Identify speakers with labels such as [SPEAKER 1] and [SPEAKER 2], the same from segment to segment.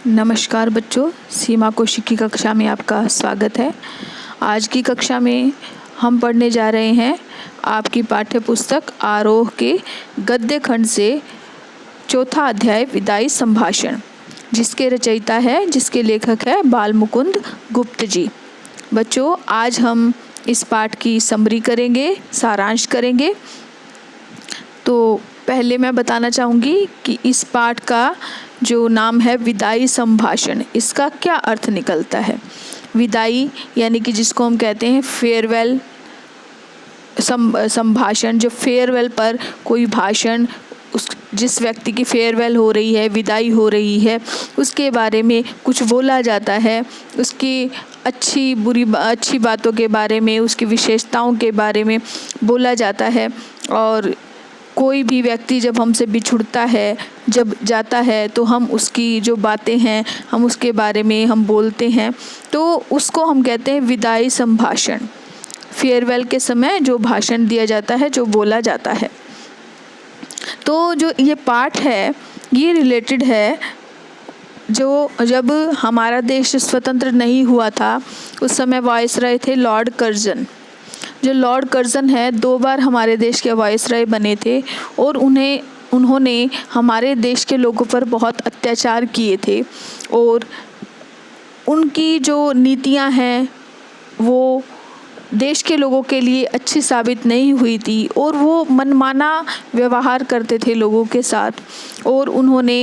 [SPEAKER 1] नमस्कार बच्चों, सीमा कौशिक की कक्षा में आपका स्वागत है। आज की कक्षा में हम पढ़ने जा रहे हैं आपकी पाठ्य पुस्तक आरोह के गद्य खंड से चौथा अध्याय विदाई संभाषण, जिसके जिसके लेखक है बाल मुकुंद गुप्त जी। बच्चों, आज हम इस पाठ की समरी करेंगे, सारांश करेंगे। तो पहले मैं बताना चाहूँगी कि इस पाठ का जो नाम है विदाई संभाषण, इसका क्या अर्थ निकलता है। विदाई यानी कि जिसको हम कहते हैं फेयरवेल संभाषण, जो फेयरवेल पर कोई भाषण, जिस व्यक्ति की फेयरवेल हो रही है, विदाई हो रही है, उसके बारे में कुछ बोला जाता है, उसकी अच्छी बातों के बारे में, उसकी विशेषताओं के बारे में बोला जाता है। और कोई भी व्यक्ति जब हमसे बिछुड़ता है, जब जाता है, तो हम उसकी जो बातें हैं हम उसके बारे में हम बोलते हैं, तो उसको हम कहते हैं विदाई संभाषण। फेयरवेल के समय जो भाषण दिया जाता है, जो बोला जाता है। तो जो ये पाठ है ये रिलेटेड है जब हमारा देश स्वतंत्र नहीं हुआ था, उस समय वायसराय थे लॉर्ड कर्जन। जो लॉर्ड कर्जन है 2 बार हमारे देश के वायसराय बने थे और उन्होंने हमारे देश के लोगों पर बहुत अत्याचार किए थे और उनकी जो नीतियां हैं वो देश के लोगों के लिए अच्छी साबित नहीं हुई थी और वो मनमाना व्यवहार करते थे लोगों के साथ। और उन्होंने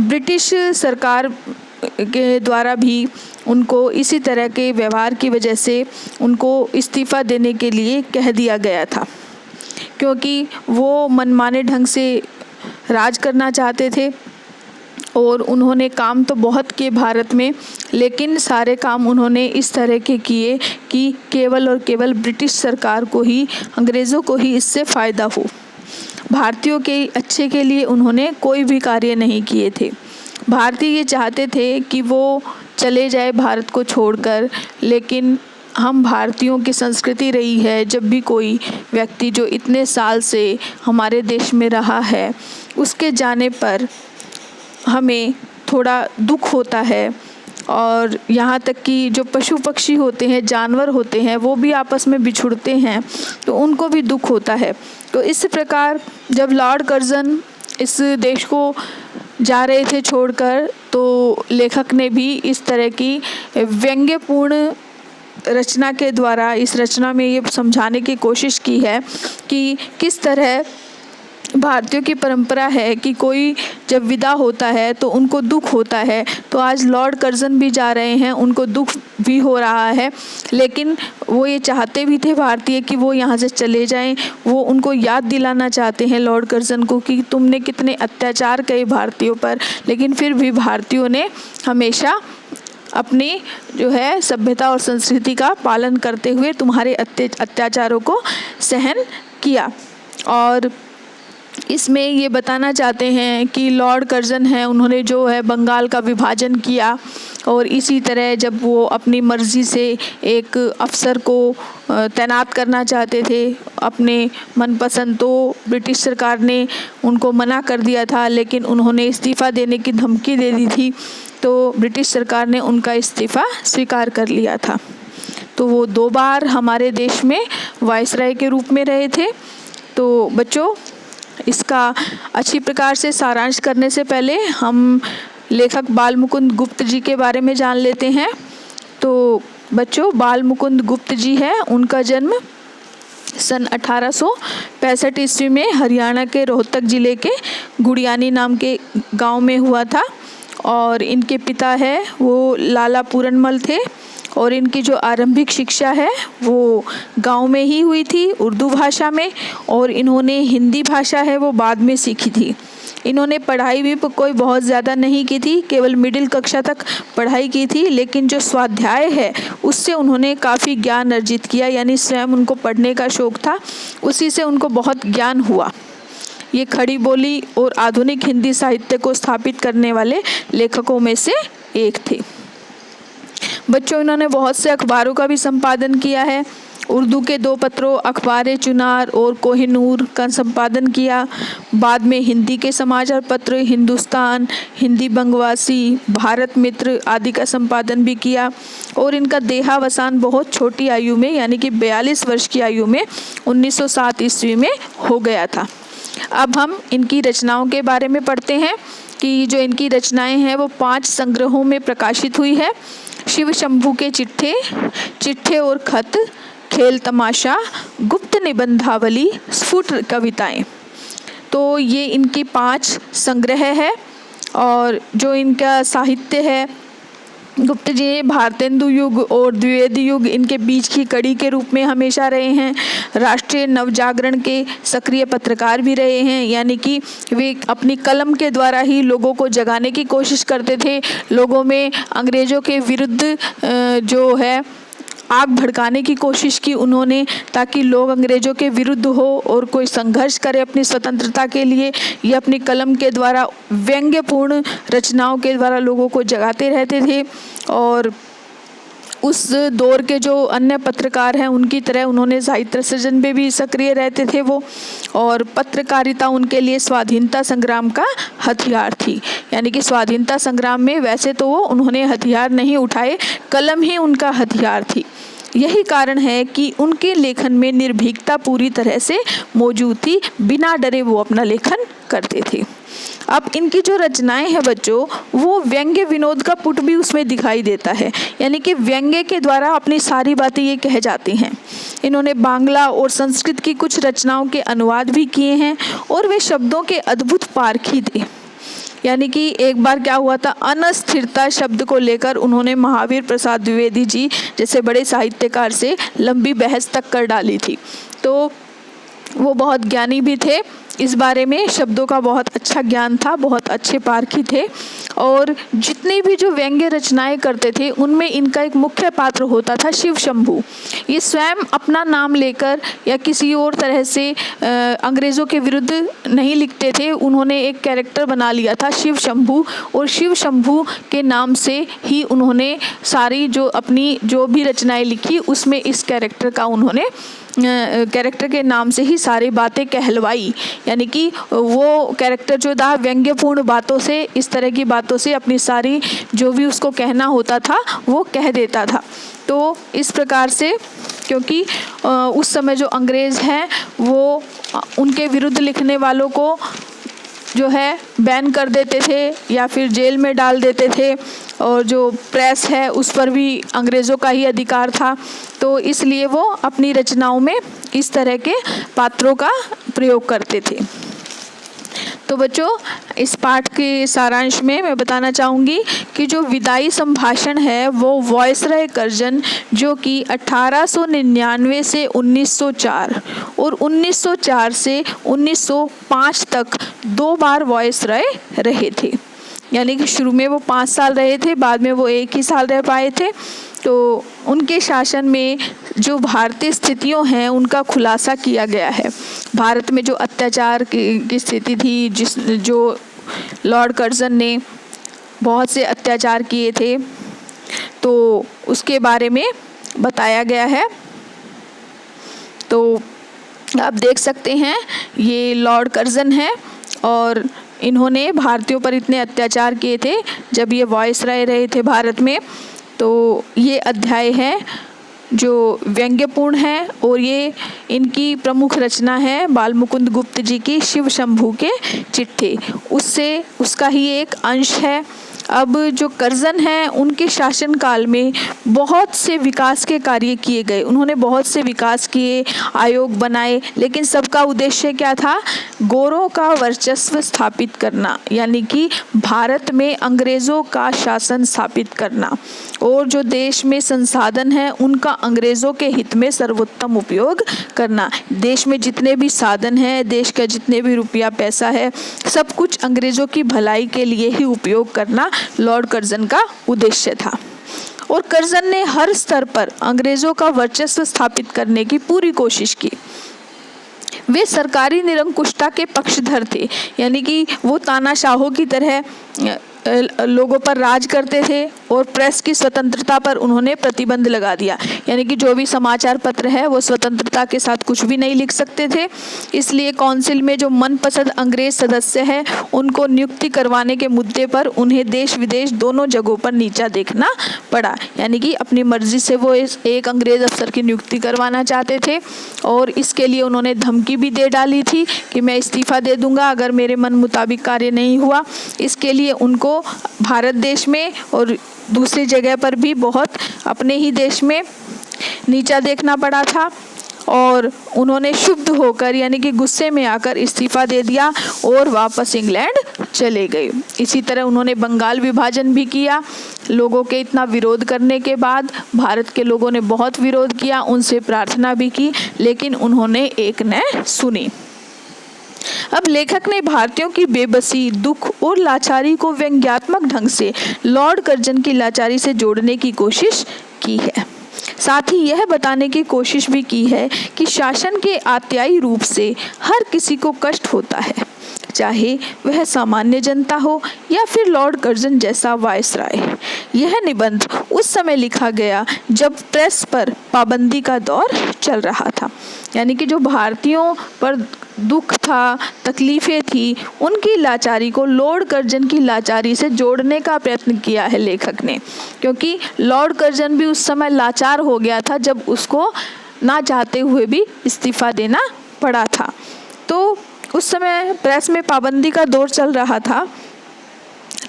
[SPEAKER 1] ब्रिटिश सरकार के द्वारा भी उनको इसी तरह के व्यवहार की वजह से उनको इस्तीफ़ा देने के लिए कह दिया गया था, क्योंकि वो मनमाने ढंग से राज करना चाहते थे। और उन्होंने काम तो बहुत किए भारत में, लेकिन सारे काम उन्होंने इस तरह के किए कि केवल और केवल ब्रिटिश सरकार को ही, अंग्रेज़ों को ही इससे फ़ायदा हो। भारतीयों के अच्छे के लिए उन्होंने कोई भी कार्य नहीं किए थे। भारतीय ये चाहते थे कि वो चले जाए भारत को छोड़कर, लेकिन हम भारतीयों की संस्कृति रही है, जब भी कोई व्यक्ति जो इतने साल से हमारे देश में रहा है, उसके जाने पर हमें थोड़ा दुख होता है। और यहाँ तक कि जो पशु पक्षी होते हैं, जानवर होते हैं, वो भी आपस में बिछुड़ते हैं, तो उनको भी दुख होता है। तो इस प्रकार जब लॉर्ड कर्जन इस देश को जा रहे थे छोड़कर, तो लेखक ने भी इस तरह की व्यंग्यपूर्ण रचना के द्वारा इस रचना में ये समझाने की कोशिश की है कि किस तरह भारतीयों की परंपरा है कि कोई जब विदा होता है तो उनको दुख होता है। तो आज लॉर्ड कर्जन भी जा रहे हैं, उनको दुख भी हो रहा है, लेकिन वो ये चाहते भी थे भारतीय कि वो यहाँ से चले जाएं। वो उनको याद दिलाना चाहते हैं लॉर्ड कर्जन को कि तुमने कितने अत्याचार किए भारतीयों पर, लेकिन फिर भी भारतीयों ने हमेशा अपनी जो है सभ्यता और संस्कृति का पालन करते हुए तुम्हारे अत्याचारों को सहन किया। और इसमें ये बताना चाहते हैं कि लॉर्ड कर्जन है, उन्होंने जो है बंगाल का विभाजन किया और इसी तरह जब वो अपनी मर्ज़ी से एक अफसर को तैनात करना चाहते थे अपने मनपसंद, तो ब्रिटिश सरकार ने उनको मना कर दिया था, लेकिन उन्होंने इस्तीफ़ा देने की धमकी दे दी थी, तो ब्रिटिश सरकार ने उनका इस्तीफ़ा स्वीकार कर लिया था। तो वो 2 बार हमारे देश में वायसराय के रूप में रहे थे। तो बच्चों, इसका अच्छी प्रकार से सारांश करने से पहले हम लेखक बाल मुकुंद गुप्त जी के बारे में जान लेते हैं। तो बच्चों, बाल मुकुंद गुप्त जी है, उनका जन्म सन 1865 ईस्वी में हरियाणा के रोहतक ज़िले के गुड़ियानी नाम के गांव में हुआ था। और इनके पिता है वो लाला पूरनमल थे और इनकी जो आरंभिक शिक्षा है वो गांव में ही हुई थी, उर्दू भाषा में, और इन्होंने हिंदी भाषा है वो बाद में सीखी थी। इन्होंने पढ़ाई भी कोई बहुत ज़्यादा नहीं की थी, केवल मिडिल कक्षा तक पढ़ाई की थी, लेकिन जो स्वाध्याय है उससे उन्होंने काफ़ी ज्ञान अर्जित किया, यानी स्वयं उनको पढ़ने का शौक़ था, उसी से उनको बहुत ज्ञान हुआ। ये खड़ी बोली और आधुनिक हिंदी साहित्य को स्थापित करने वाले लेखकों में से एक थे। बच्चों, इन्होंने बहुत से अखबारों का भी संपादन किया है उर्दू के 2 पत्रों अखबार-ए-चुनार और कोहिनूर का संपादन किया। बाद में हिंदी के समाचार पत्र हिंदुस्तान, हिंदी बंगवासी, भारत मित्र आदि का संपादन भी किया। और इनका देहावसान बहुत छोटी आयु में यानी कि 42 वर्ष की आयु में 1907 ईस्वी में हो गया था। अब हम इनकी रचनाओं के बारे में पढ़ते हैं कि जो इनकी रचनाएं हैं वो 5 संग्रहों में प्रकाशित हुई है। शिव शंभू के चिट्ठे, चिट्ठे और खत, खेल तमाशा, गुप्त निबंधावली, स्फुट कविताएं। तो ये इनकी 5 संग्रह है। और जो इनका साहित्य है, गुप्त जी भारतेंदु युग और द्विवेदी युग इनके बीच की कड़ी के रूप में हमेशा रहे हैं। राष्ट्रीय नवजागरण के सक्रिय पत्रकार भी रहे हैं, यानी कि वे अपनी कलम के द्वारा ही लोगों को जगाने की कोशिश करते थे, लोगों में अंग्रेज़ों के विरुद्ध जो है आग भड़काने की कोशिश की उन्होंने, ताकि लोग अंग्रेज़ों के विरुद्ध हो और कोई संघर्ष करे अपनी स्वतंत्रता के लिए। ये अपनी कलम के द्वारा व्यंग्यपूर्ण रचनाओं के द्वारा लोगों को जगाते रहते थे। और उस दौर के जो अन्य पत्रकार हैं उनकी तरह उन्होंने साहित्य सृजन में भी सक्रिय रहते थे वो। और पत्रकारिता उनके लिए स्वाधीनता संग्राम का हथियार थी, यानी कि स्वाधीनता संग्राम में वैसे तो वो उन्होंने हथियार नहीं उठाए, कलम ही उनका हथियार थी। यही कारण है कि उनके लेखन में निर्भीकता पूरी तरह से मौजूद थी, बिना डरे वो अपना लेखन करते थे। अब इनकी जो रचनाएं हैं बच्चों, वो व्यंग्य विनोद का पुट भी उसमें दिखाई देता है, यानी कि व्यंग्य के द्वारा अपनी सारी बातें ये कह जाती हैं। इन्होंने बांग्ला और संस्कृत की कुछ रचनाओं के अनुवाद भी किए हैं और वे शब्दों के अद्भुत पारखी थे। यानी कि एक बार क्या हुआ था, अस्थिरता शब्द को लेकर उन्होंने महावीर प्रसाद द्विवेदी जी जैसे बड़े साहित्यकार से लंबी बहस तक कर डाली थी। तो वो बहुत ज्ञानी भी थे, इस बारे में शब्दों का बहुत अच्छा ज्ञान था, बहुत अच्छे पारखी थे। और जितनी भी जो व्यंग्य रचनाएं करते थे उनमें इनका एक मुख्य पात्र होता था शिव शंभू। ये स्वयं अपना नाम लेकर या किसी और तरह से अंग्रेज़ों के विरुद्ध नहीं लिखते थे, उन्होंने एक कैरेक्टर बना लिया था शिव शंभू, और शिव शंभू के नाम से ही उन्होंने सारी जो अपनी जो भी रचनाएं लिखी उसमें इस कैरेक्टर का उन्होंने कैरेक्टर के नाम से ही सारी बातें कहलवाई। यानी कि वो कैरेक्टर जो था व्यंग्यपूर्ण बातों से, इस तरह की बातों से अपनी सारी जो भी उसको कहना होता था वो कह देता था। तो इस प्रकार से, क्योंकि उस समय जो अंग्रेज़ हैं वो उनके विरुद्ध लिखने वालों को जो है बैन कर देते थे या फिर जेल में डाल देते थे, और जो प्रेस है उस पर भी अंग्रेज़ों का ही अधिकार था। तो इसलिए वो अपनी रचनाओं में इस तरह के पात्रों का प्रयोग करते थे। तो बच्चों, इस पाठ के सारांश में मैं बताना चाहूँगी कि जो विदाई संभाषण है वो वायसराय कर्जन, जो कि 1899 से 1904 और 1904 से 1905 तक 2 बार वायसराय रहे थे। यानी कि शुरू में वो 5 साल रहे थे, बाद में वो 1 ही साल रह पाए थे। तो उनके शासन में जो भारतीय स्थितियों हैं उनका खुलासा किया गया है। भारत में जो अत्याचार की स्थिति थी, जो लॉर्ड कर्जन ने बहुत से अत्याचार किए थे, तो उसके बारे में बताया गया है। तो आप देख सकते हैं ये लॉर्ड कर्जन है और इन्होंने भारतीयों पर इतने अत्याचार किए थे जब ये वायसराय रहे थे भारत में। तो ये अध्याय है जो व्यंग्यपूर्ण है और ये इनकी प्रमुख रचना है बालमुकुंद गुप्त जी की शिव शंभू के चिट्ठे, उसका ही एक अंश है। अब जो कर्जन हैं उनके शासनकाल में बहुत से विकास के कार्य किए गए, उन्होंने बहुत से विकास किए, आयोग बनाए, लेकिन सबका उद्देश्य क्या था? गोरों का वर्चस्व स्थापित करना, यानी कि भारत में अंग्रेज़ों का शासन स्थापित करना, और जो देश में संसाधन है उनका अंग्रेज़ों के हित में सर्वोत्तम उपयोग करना। देश में जितने भी साधन हैं, देश का जितने भी रुपया पैसा है, सब कुछ अंग्रेज़ों की भलाई के लिए ही उपयोग करना लॉर्ड कर्जन का उद्देश्य था। और कर्जन ने हर स्तर पर अंग्रेज़ों का वर्चस्व स्थापित करने की पूरी कोशिश की। वे सरकारी निरंकुशता के पक्षधर थे, यानी कि वो तानाशाहों की तरह लोगों पर राज करते थे और प्रेस की स्वतंत्रता पर उन्होंने प्रतिबंध लगा दिया। यानी कि जो भी समाचार पत्र है वो स्वतंत्रता के साथ कुछ भी नहीं लिख सकते थे। इसलिए काउंसिल में जो मनपसंद अंग्रेज सदस्य है उनको नियुक्ति करवाने के मुद्दे पर उन्हें देश विदेश दोनों जगहों पर नीचा देखना पड़ा। यानी कि अपनी मर्जी से वो एक अंग्रेज अफसर की नियुक्ति करवाना चाहते थे और इसके लिए उन्होंने धमकी भी दे डाली थी कि मैं इस्तीफा दे दूंगा अगर मेरे मन मुताबिक कार्य नहीं हुआ। इसके लिए उनको भारत देश में और दूसरी जगह पर भी बहुत अपने ही देश में नीचा देखना पड़ा था और उन्होंने शुद्ध होकर यानी कि गुस्से में आकर इस्तीफा दे दिया और वापस इंग्लैंड चले गए। इसी तरह उन्होंने बंगाल विभाजन भी किया। लोगों के इतना विरोध करने के बाद भारत के लोगों ने बहुत विरोध किया, उनसे प्रार्थना भी की, लेकिन उन्होंने एक न सुनी। अब लेखक ने भारतीयों की बेबसी, दुख और लाचारी को व्यंग्यात्मक ढंग से लॉर्ड कर्जन की लाचारी से जोड़ने की कोशिश की है। साथ ही यह बताने की कोशिश भी की है कि शासन के अत्यायी रूप से हर किसी को कष्ट होता है, चाहे वह सामान्य जनता हो या फिर लॉर्ड कर्जन जैसा वायसराय। यह निबंध उस समय लिखा गया जब प्रेस पर पाबंदी का दौर चल रहा था। यानी कि जो भारतीयों पर दुख था, तकलीफ़ें थी, उनकी लाचारी को लॉर्ड कर्जन की लाचारी से जोड़ने का प्रयत्न किया है लेखक ने, क्योंकि लॉर्ड कर्जन भी उस समय लाचार हो गया था जब उसको ना चाहते हुए भी इस्तीफा देना पड़ा था। तो उस समय प्रेस में पाबंदी का दौर चल रहा था।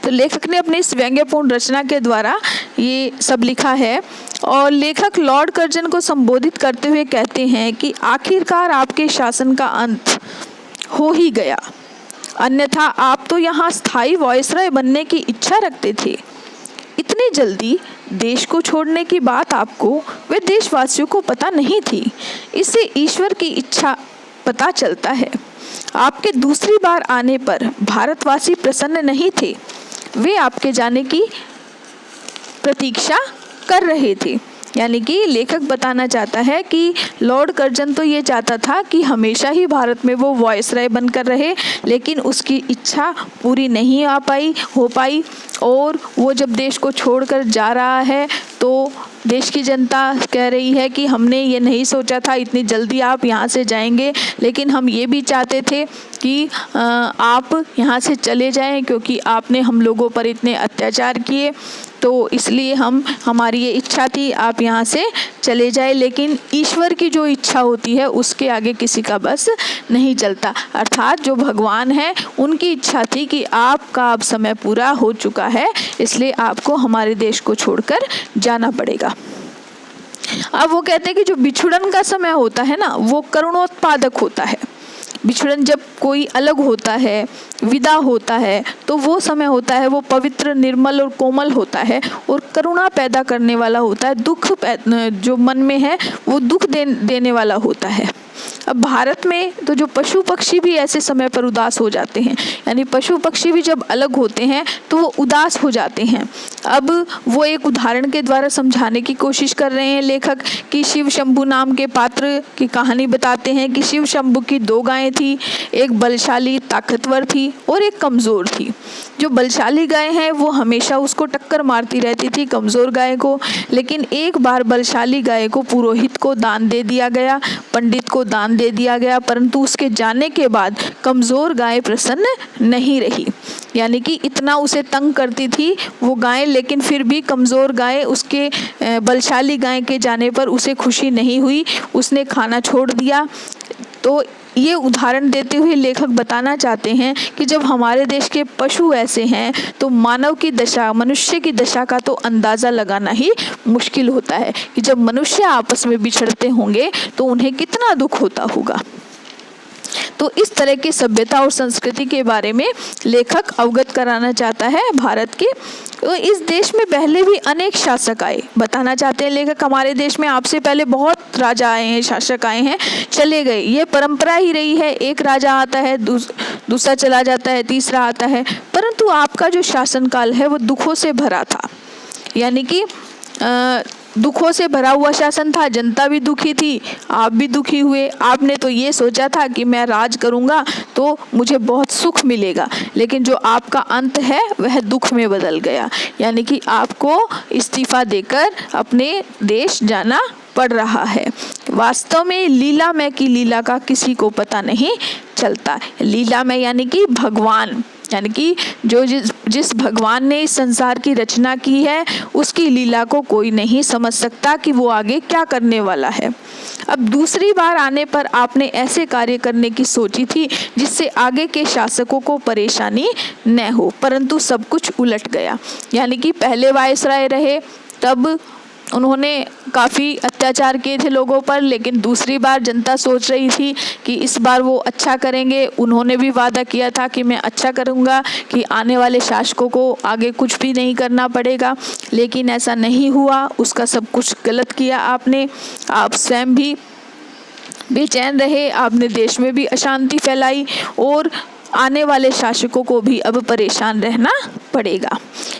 [SPEAKER 1] तो लेखक ने अपनी इस व्यंग्यपूर्ण रचना के द्वारा ये सब लिखा है और लेखक लॉर्ड कर्जन को संबोधित करते हुए कहते हैं कि आखिरकार आपके शासन का अंत हो ही गया, अन्यथा आप तो यहाँ स्थायी वायसराय बनने की इच्छा रखते थे। इतनी जल्दी देश को छोड़ने की बात आपको वे देशवासियों को पता नहीं थी। इससे ईश्वर की इच्छा पता चलता है। आपके दूसरी बार आने पर भारतवासी प्रसन्न नहीं थे, वे आपके जाने की प्रतीक्षा कर रहे थे। यानी कि लेखक बताना चाहता है कि लॉर्ड कर्जन तो ये चाहता था कि हमेशा ही भारत में वो वायसराय बनकर रहे, लेकिन उसकी इच्छा पूरी नहीं हो पाई और वो जब देश को छोड़कर जा रहा है तो देश की जनता कह रही है कि हमने ये नहीं सोचा था इतनी जल्दी आप यहाँ से जाएंगे, लेकिन हम ये भी चाहते थे कि आप यहाँ से चले जाएं क्योंकि आपने हम लोगों पर इतने अत्याचार किए, तो इसलिए हमारी ये इच्छा थी आप यहाँ से चले जाए। लेकिन ईश्वर की जो इच्छा होती है उसके आगे किसी का बस नहीं चलता। अर्थात जो भगवान है उनकी इच्छा थी कि आपका अब समय पूरा हो चुका है, इसलिए आपको हमारे देश को छोड़कर जाना पड़ेगा। अब वो कहते हैं कि जो बिछुड़न का समय होता है ना, वो करुणोत्पादक होता है। बिछड़न जब कोई अलग होता है, विदा होता है, तो वो समय होता है वो पवित्र, निर्मल और कोमल होता है और करुणा पैदा करने वाला होता है। दुख जो मन में है वो दुख देने वाला होता है। अब भारत में तो जो पशु पक्षी भी ऐसे समय पर उदास हो जाते हैं, यानी पशु पक्षी भी जब अलग होते हैं तो वो उदास हो जाते हैं। अब वो एक उदाहरण के द्वारा समझाने की कोशिश कर रहे हैं लेखक कि शिव शंभू नाम के पात्र की कहानी बताते हैं कि शिव शंभू की 2 गायें थी, एक बलशाली ताकतवर थी और एक कमज़ोर थी। जो बलशाली गाय है वो हमेशा उसको टक्कर मारती रहती थी कमज़ोर गाय को, लेकिन एक बार बलशाली गाय को पुरोहित को दान दे दिया गया, पंडित को दान दे दिया गया, परंतु उसके जाने के बाद कमज़ोर गाय प्रसन्न नहीं रही। यानी कि इतना उसे तंग करती थी वो गाय, लेकिन फिर भी कमज़ोर गाय उसके बलशाली गाय के जाने पर उसे खुशी नहीं हुई, उसने खाना छोड़ दिया। तो ये उदाहरण देते हुए लेखक बताना चाहते हैं कि जब हमारे देश के पशु ऐसे हैं तो मानव की दशा, मनुष्य की दशा का तो अंदाज़ा लगाना ही मुश्किल होता है कि जब मनुष्य आपस में बिछड़ते होंगे तो उन्हें कितना दुख होता होगा। तो इस तरह की सभ्यता और संस्कृति के बारे में लेखक अवगत कराना चाहता है भारत के। तो इस देश में पहले भी अनेक शासक आए, बताना चाहते हैं लेखक हमारे देश में आपसे पहले बहुत राजा आए हैं, शासक आए हैं, चले गए, ये परंपरा ही रही है। एक राजा आता है, दूसरा चला जाता है, तीसरा आता है, परंतु आपका जो शासनकाल है वो दुखों से भरा था। यानी कि दुखों से भरा हुआ शासन था, जनता भी दुखी थी, आप भी दुखी हुए। आपने तो ये सोचा था कि मैं राज करूँगा तो मुझे बहुत सुख मिलेगा, लेकिन जो आपका अंत है वह दुख में बदल गया। यानी कि आपको इस्तीफा देकर अपने देश जाना पड़ रहा है। वास्तव में लीलामय की लीला का किसी को पता नहीं चलता। लीलामय यानी कि भगवान, यानी कि जो जिस भगवान ने इस संसार की रचना की है उसकी लीला को कोई नहीं समझ सकता कि वो आगे क्या करने वाला है। अब दूसरी बार आने पर आपने ऐसे कार्य करने की सोची थी जिससे आगे के शासकों को परेशानी न हो, परंतु सब कुछ उलट गया। यानी कि पहले वायसराय रहे तब उन्होंने काफ़ी अत्याचार किए थे लोगों पर, लेकिन दूसरी बार जनता सोच रही थी कि इस बार वो अच्छा करेंगे। उन्होंने भी वादा किया था कि मैं अच्छा करूँगा, कि आने वाले शासकों को आगे कुछ भी नहीं करना पड़ेगा, लेकिन ऐसा नहीं हुआ। उसका सब कुछ गलत किया आपने। आप स्वयं भी बेचैन रहे, आपने देश में भी अशांति फैलाई और आने वाले शासकों को भी अब परेशान रहना पड़ेगा।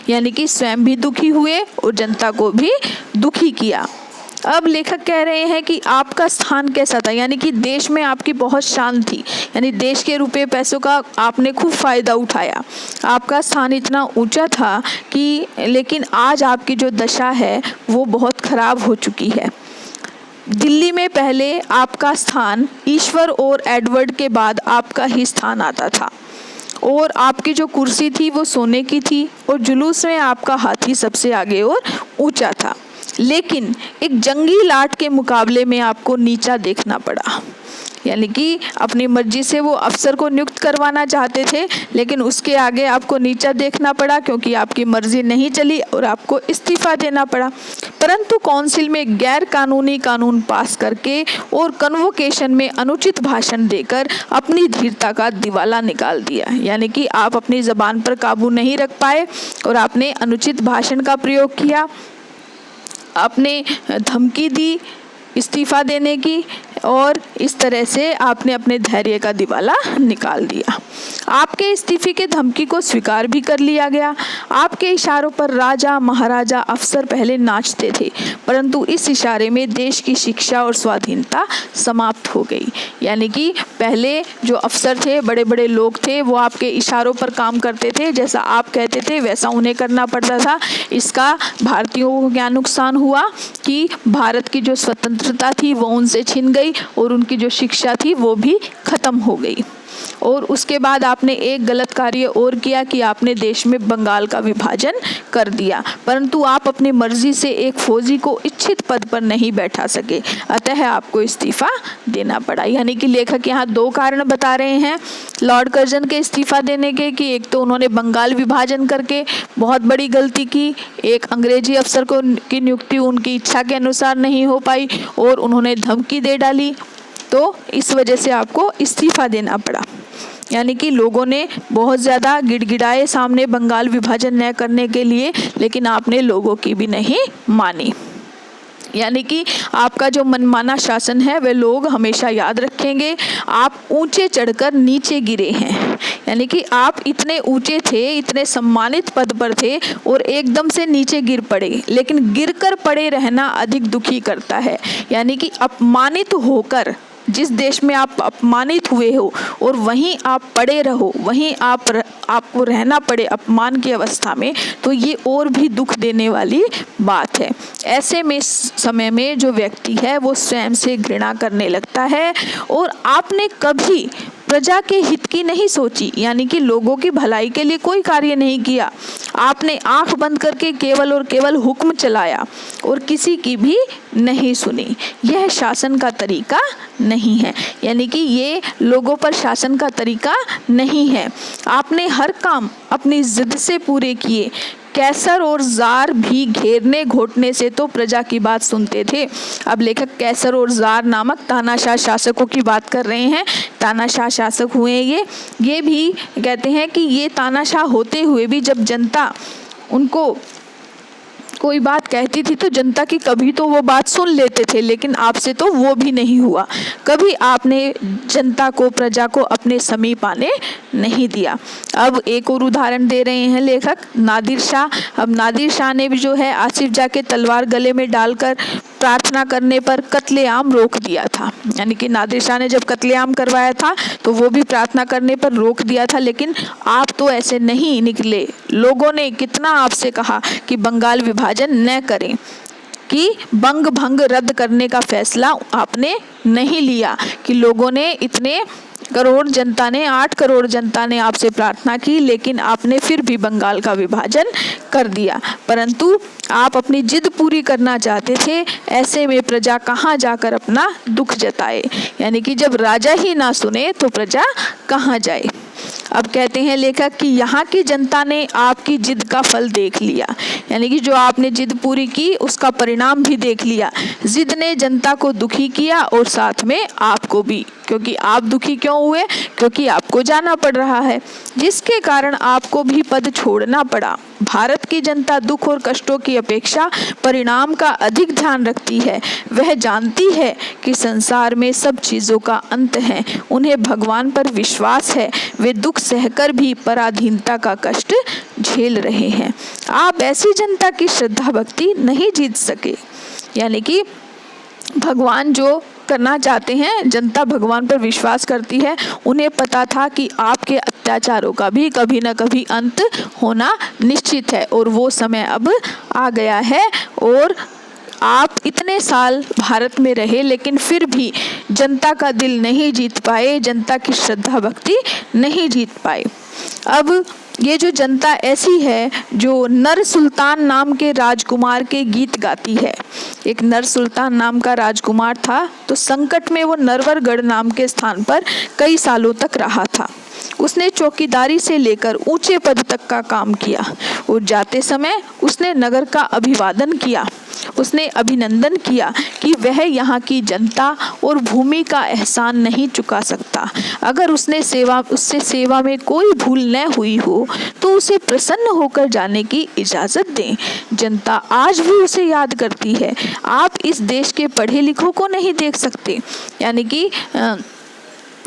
[SPEAKER 1] यानी कि स्वयं भी दुखी हुए और जनता को भी दुखी किया। अब लेखक कह रहे हैं कि आपका स्थान कैसा था, यानी कि देश में आपकी बहुत शान थी, यानी देश के रुपए पैसों का आपने खूब फायदा उठाया, आपका स्थान इतना ऊंचा था कि, लेकिन आज आपकी जो दशा है वो बहुत खराब हो चुकी है। दिल्ली में पहले आपका स्थान ईश्वर और एडवर्ड के बाद आपका ही स्थान आता था, और आपकी जो कुर्सी थी वो सोने की थी, और जुलूस में आपका हाथी सबसे आगे और ऊंचा था। लेकिन एक जंगी लाट के मुकाबले में आपको नीचा देखना पड़ा। यानी कि अपनी मर्जी से वो अफसर को नियुक्त करवाना चाहते थे, लेकिन उसके आगे आपको नीचा देखना पड़ा क्योंकि आपकी मर्जी नहीं चली और आपको इस्तीफा देना पड़ा। परंतु काउंसिल में गैर कानूनी कानून पास करके और कन्वोकेशन में अनुचित भाषण देकर अपनी धीरता का दिवाला निकाल दिया। यानी कि आप अपनी ज़बान पर काबू नहीं रख पाए और आपने अनुचित भाषण का प्रयोग किया, आपने धमकी दी इस्तीफा देने की, और इस तरह से आपने अपने धैर्य का दिवाला निकाल दिया। आपके इस्तीफे के धमकी को स्वीकार भी कर लिया गया। आपके इशारों पर राजा महाराजा अफसर पहले नाचते थे, परंतु इस इशारे में देश की शिक्षा और स्वाधीनता समाप्त हो गई। यानी कि पहले जो अफसर थे, बड़े बड़े लोग थे, वो आपके इशारों पर काम करते थे, जैसा आप कहते थे वैसा उन्हें करना पड़ता था। इसका भारतीयों को क्या नुकसान हुआ कि भारत की जो स्वतंत्रता थी वो उनसे छिन गई और उनकी जो शिक्षा थी वो भी खत्म हो गई। और उसके बाद आपने एक गलत कार्य और किया कि आपने देश में बंगाल का विभाजन कर दिया, परंतु आप अपनी मर्जी से एक फौजी को इच्छित पद पर नहीं बैठा सके, अतः आपको इस्तीफा देना पड़ा। यानी कि लेखक यहाँ दो कारण बता रहे हैं लॉर्ड कर्जन के इस्तीफा देने के, कि एक तो उन्होंने बंगाल विभाजन करके बहुत बड़ी गलती की, एक अंग्रेजी अफसर को की नियुक्ति उनकी इच्छा के अनुसार नहीं हो पाई और उन्होंने धमकी दे डाली, तो इस वजह से आपको इस्तीफा देना पड़ा। यानी कि लोगों ने बहुत ज़्यादा गिड़गिड़ाए सामने बंगाल विभाजन न करने के लिए, लेकिन आपने लोगों की भी नहीं मानी। यानी कि आपका जो मनमाना शासन है वह लोग हमेशा याद रखेंगे। आप ऊंचे चढ़कर नीचे गिरे हैं, यानी कि आप इतने ऊंचे थे, इतने सम्मानित पद पर थे और एकदम से नीचे गिर पड़े। लेकिन गिरकर पड़े रहना अधिक दुखी करता है। यानी कि अपमानित होकर, जिस देश में आप अपमानित हुए हो और वहीं आप पड़े रहो, वहीं आपको रहना पड़े अपमान की अवस्था में, तो ये और भी दुख देने वाली बात है। ऐसे में समय में जो व्यक्ति है वो स्वयं से घृणा करने लगता है। और आपने कभी प्रजा के हित की नहीं सोची, यानी कि लोगों की भलाई के लिए कोई कार्य नहीं किया। आपने आंख बंद करके केवल और केवल हुक्म चलाया और किसी की भी नहीं सुनी। यह शासन का तरीका नहीं है, यानी कि ये लोगों पर शासन का तरीका नहीं है। आपने हर काम अपनी जिद से पूरे किए। कैसर और जार भी घेरने घोटने से तो प्रजा की बात सुनते थे। अब लेखक कैसर और जार नामक तानाशाह शासकों की बात कर रहे हैं। तानाशाह शासक हुए ये भी कहते हैं कि ये तानाशाह होते हुए भी जब जनता उनको कोई बात कहती थी तो जनता की कभी तो वो बात सुन लेते थे, लेकिन आपसे तो वो भी नहीं हुआ। कभी आपने जनता को, प्रजा को अपने समीप आने नहीं दिया। अब एक और उदाहरण दे रहे हैं लेखक, नादिर शाह। अब नादिर शाह ने भी जो है आसिफ जाह के तलवार गले में डालकर प्रार्थना करने पर कत्लेआम रोक दिया था। यानी कि नादिर शाह ने जब कत्लेआम करवाया था तो वो भी प्रार्थना करने पर रोक दिया था, लेकिन आप तो ऐसे नहीं निकले। लोगों ने कितना आपसे कहा कि बंगाल विभाजन न करें, कि बंग भंग रद्द करने का फैसला आपने नहीं लिया, कि लोगों ने इतने करोड़ जनता ने, 8 करोड़ जनता ने आपसे प्रार्थना की, लेकिन आपने फिर भी बंगाल का विभाजन कर दिया। परंतु आप अपनी जिद पूरी करना चाहते थे, ऐसे में प्रजा कहाँ जाकर अपना दुख जताए। यानी कि जब राजा ही ना सुने तो प्रजा कहाँ जाए। अब कहते हैं लेखक कि यहाँ की जनता ने आपकी जिद का फल देख लिया। यानी कि जो आपने जिद पूरी की उसका परिणाम भी देख लिया। जिद ने जनता को दुखी किया और साथ में आपको भी, क्योंकि आप दुखी क्यों हुए? क्योंकि आपको जाना पड़ रहा है, जिसके कारण आपको भी पद छोड़ना पड़ा। भारत की जनता दुख और कष्टों की अपेक्षा परिणाम का अधिक ध्यान रखती है। वह जानती है कि संसार में सब चीज़ों का अंत है। उन्हें भगवान पर विश्वास है। वे दुख सहकर भी पराधीनता का कष्ट झेल रहे हैं। आप ऐसी जनता की श्रद्धा भक्ति नहीं जीत सके। यानी कि भगवान जो करना चाहते हैं, जनता भगवान पर विश्वास करती है। उन्हें पता था कि आपके अत्याचारों का भी कभी न कभी अंत होना निश्चित है, और वो समय अब आ गया है। और आप इतने साल भारत में रहे, लेकिन फिर भी जनता का दिल नहीं जीत पाए, जनता की श्रद्धा भक्ति नहीं जीत पाए। अब ये जो जनता ऐसी है जो नर सुल्तान नाम के राजकुमार के गीत गाती है। एक नर सुल्तान नाम का राजकुमार था, तो संकट में वो नरवरगढ़ नाम के स्थान पर कई सालों तक रहा था। उसने चौकीदारी से लेकर ऊंचे पद तक का काम किया, और जाते समय उसने नगर का अभिवादन किया। उसने अभिनंदन किया कि वह यहाँ की जनता और भूमि का एहसान नहीं चुका सकता। अगर उससे सेवा में कोई भूल न हुई हो तो उसे प्रसन्न होकर जाने की इजाज़त दें। जनता आज भी उसे याद करती है। आप इस देश के पढ़े लिखों को नहीं देख सकते। यानी कि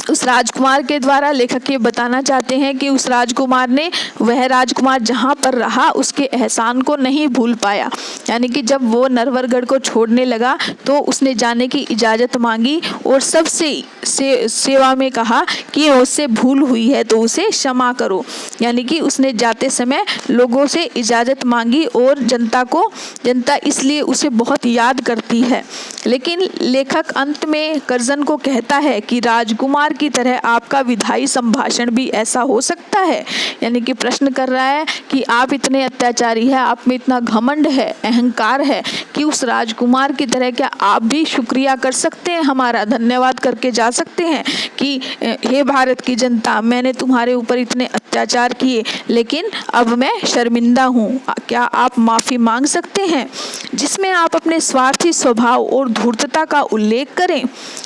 [SPEAKER 1] उस राजकुमार के द्वारा लेखक ये बताना चाहते हैं कि उस राजकुमार ने, वह राजकुमार जहाँ पर रहा उसके एहसान को नहीं भूल पाया। यानी कि जब वो नरवरगढ़ को छोड़ने लगा तो उसने जाने की इजाज़त मांगी और सबसे सेवा में कहा कि उससे भूल हुई है तो उसे क्षमा करो। यानी कि उसने जाते समय लोगों से इजाज़त मांगी, और जनता इसलिए उसे बहुत याद करती है। लेकिन लेखक अंत में कर्जन को कहता है कि राजकुमार की तरह आपका विधायी संभाषण भी ऐसा हो सकता है। यानी कि प्रश्न कर रहा है कि आप इतने अत्याचारी है, आप में इतना घमंड है, अहंकार है कि उस राजकुमार की तरह क्या आप भी शुक्रिया कर सकते हैं, हमारा धन्यवाद करके जा सकते हैं कि हे भारत की जनता, मैंने तुम्हारे ऊपर इतने अत्याचार किए, लेकिन अब मैं शर्मिंदा हूँ। क्या आप माफ़ी मांग सकते हैं? जिसमें आप अपने स्वार्थी स्वभाव और धूर्तता का उल्लेख करें।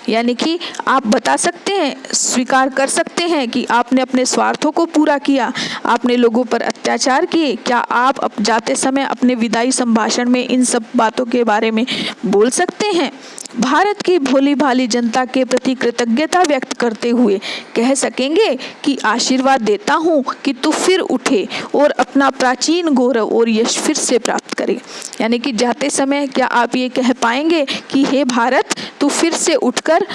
[SPEAKER 1] यानी कि आप बता सकते हैं, स्वीकार कर सकते हैं कि आपने अपने स्वार्थों को पूरा किया, आपने लोगों पर अत्याचार किए। क्या आप अब जाते समय अपने विदाई संभाषण में इन सब बातों के बारे में बोल सकते हैं? भारत की भोली भाली जनता के प्रति कृतज्ञता व्यक्त करते हुए कह सकेंगे कि आशीर्वाद देता हूँ कि तू फिर उठे और अपना प्राचीन गौरव और यश फिर से प्राप्त करे। यानी कि जाते समय क्या आप ये कह पाएंगे कि हे भारत, तू फिर से उठकर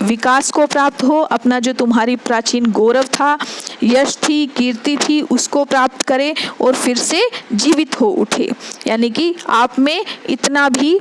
[SPEAKER 1] विकास को प्राप्त हो, अपना जो तुम्हारी प्राचीन गौरव था, यश थी, कीर्ति थी, उसको प्राप्त करे और फिर से जीवित हो उठे। यानी कि आप में इतना भी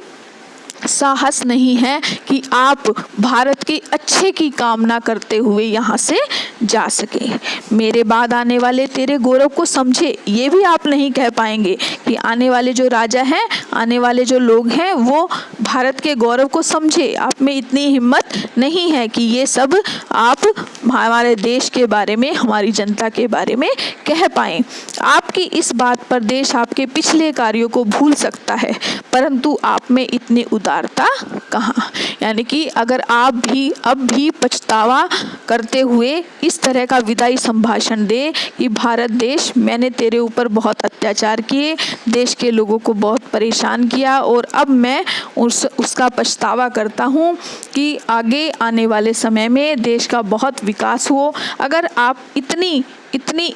[SPEAKER 1] साहस नहीं है कि आप भारत के अच्छे की कामना करते हुए यहाँ से जा सके। मेरे बाद आने वाले तेरे गौरव को समझे, ये भी आप नहीं कह पाएंगे कि आने वाले जो राजा हैं, आने वाले जो लोग हैं, वो भारत के गौरव को समझे, आप में इतनी हिम्मत नहीं है कि ये सब आप हमारे देश के बारे में, हमारी जनता के बारे में कह पाएं। आपकी इस बात पर देश आपके पिछले कार्यों को भूल सकता है, परंतु आप में इतनी उदारता कहाँ। यानी कि अगर आप भी अब भी पछतावा करते हुए इस तरह का विदाई संभाषण दे कि भारत देश, मैंने तेरे ऊपर बहुत अत्याचार किए, देश के लोगों को बहुत परेशान किया और अब मैं उसका पछतावा करता हूँ कि आगे आने वाले समय में देश का बहुत विकास हो। अगर आप इतनी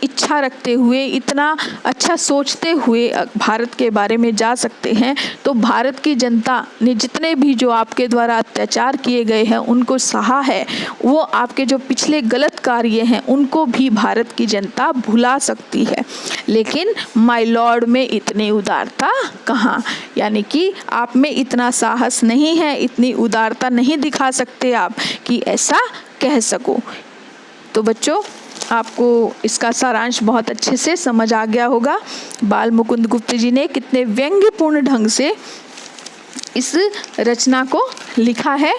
[SPEAKER 1] इच्छा रखते हुए, इतना अच्छा सोचते हुए भारत के बारे में जा सकते हैं, तो भारत की जनता ने जितने भी जो आपके द्वारा अत्याचार किए गए हैं उनको सहा है, वो आपके जो पिछले गलत कार्य हैं उनको भी भारत की जनता भुला सकती है। लेकिन माय लॉर्ड में इतनी उदारता कहाँ। यानी कि आप में इतना साहस नहीं है, इतनी उदारता नहीं दिखा सकते आप कि ऐसा कह सको। तो बच्चों, आपको इसका सारांश बहुत अच्छे से समझ आ गया होगा। बाल मुकुंद गुप्त जी ने कितने व्यंग्यपूर्ण ढंग से इस रचना को लिखा है।